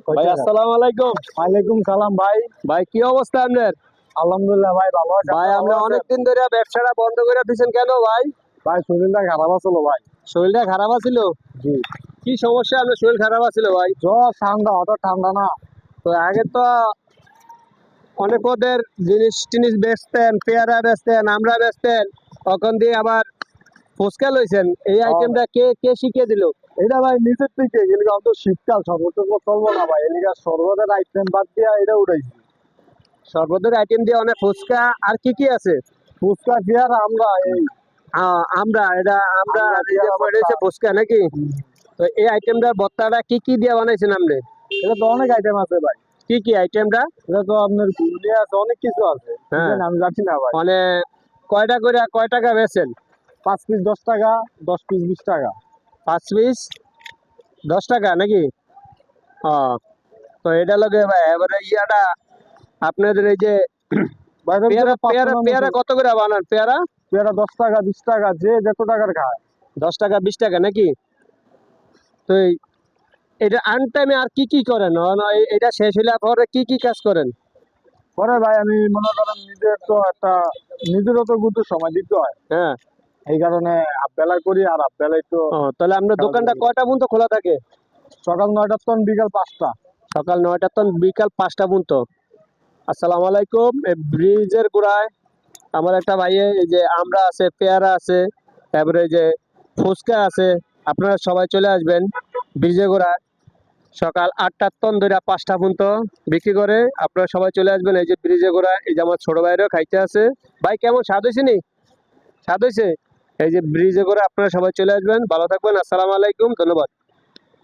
ভাই আসসালামু আলাইকুম। ওয়ালাইকুম সালাম ভাই। ভাই কি অবস্থা আপনার? আলহামদুলিল্লাহ ভাই, ভালো আছি। ভাই আপনি আপনি ভালো আছেন? অনেকদিন ধরে ব্যবসাটা বন্ধ করে দিয়েছেন কেন ভাই? ভাই শরীরটা খারাপ আছিল ভাই। শরীরটা খারাপ আছিল? জি, কি সমস্যা, আপনার শরীর খারাপ আছিল ভাই? জ্বর ঠান্ডা, অত ঠান্ডা না। তো আগে তো অনেক ওদের জিনিস টিনিস বেচতেন, পেয়ারা বেচতেন, আমরা বেচতেন, তখন দিয়ে আবার ফুচকা লইছেন। এই আইটেমটা কে কে শিখিয়ে দিল? এটা ভাই নিচের থেকে এলিগা অন্ত শীতকাল শরবত চলবো না ভাই, এলিগা শরবতের আইটেম বাদ দিয়া এটা উঠাইছি। শরবতের আইটেম দিয়ে অনেক ফুচকা, আর কি কি আছে? ফুচকা কি আর আমরা এই আমরা এটা আমরা আমরা আর এই যে পেয়ারা রয়েছে ফুচকা নাকি? তো এই আইটেমটা ভর্তাটা কি কি দিয়ে বানাইছেন আপনি? এটা তো অনেক আইটেম আছে ভাই। কি কি আইটেমটা? এটা তো আপনার ঘুগনি আছে, অনেক কিছু আছে। হ্যাঁ। বুঝলেন, আমি জানি না ভাই। মানে কয়টা করে কয় টাকা বেচেন? 5 পিস 10 টাকা, 10 পিস 20 টাকা। 5 পিস 10 টাকা নাকি? ও, তো এটা লগে ভাই এবারে ইয়াটা আপনাদের এই যে ভাই পেয়ারা পেয়ারা পেয়ারা কত করে বানান পেয়ারা? পেয়ারা 10 টাকা 20 টাকা, যে যত টাকার খায়। 10 টাকা 20 টাকা নাকি? তো এটা আন টাইমে আর কি কি করেন? এটা শেষ হলে পরে কি কি কাজ করেন? পরে ভাই আমি মনে করেন নিজের তো একটা, নিজেরও তো গুরুত্ব সময় দিতে হয়। হ্যাঁ। এই কারণে হাফ বেলা করি, আর হাফ বেলায় তো ও, তাহলে আপনার দোকানটা কয়টা পর্যন্ত খোলা থাকে? সকাল 9টা থেকে বিকাল 5টা। সকাল 9টা থেকে বিকাল 5টা পর্যন্ত। আসসালামু আলাইকুম। এই ব্রিজের গোড়ায় আমার একটা ভাইয়ে এই যে আমরা আছে, পেয়ারা আছে, তারপরে এই যে ফুচকা আছে। আপনারা সবাই চলে আসবেন ব্রিজের গোড়ায়। সকাল 8টার থেকে ধরে 5টা পর্যন্ত বিক্রি করে। আপনারা সবাই চলে আসবেন এই যে ব্রিজের গোড়ায়। এই যে আমার ছোট ভাইরাও খাইতে আছে। ভাই কেমন স্বাদ হয়েছে নি? স্বাদ হয়েছে? এই যে ব্রিজে করে আপনারা সবাই চলে আসবেন। ভালো থাকবেন। আসসালামু আলাইকুম, ধন্যবাদ।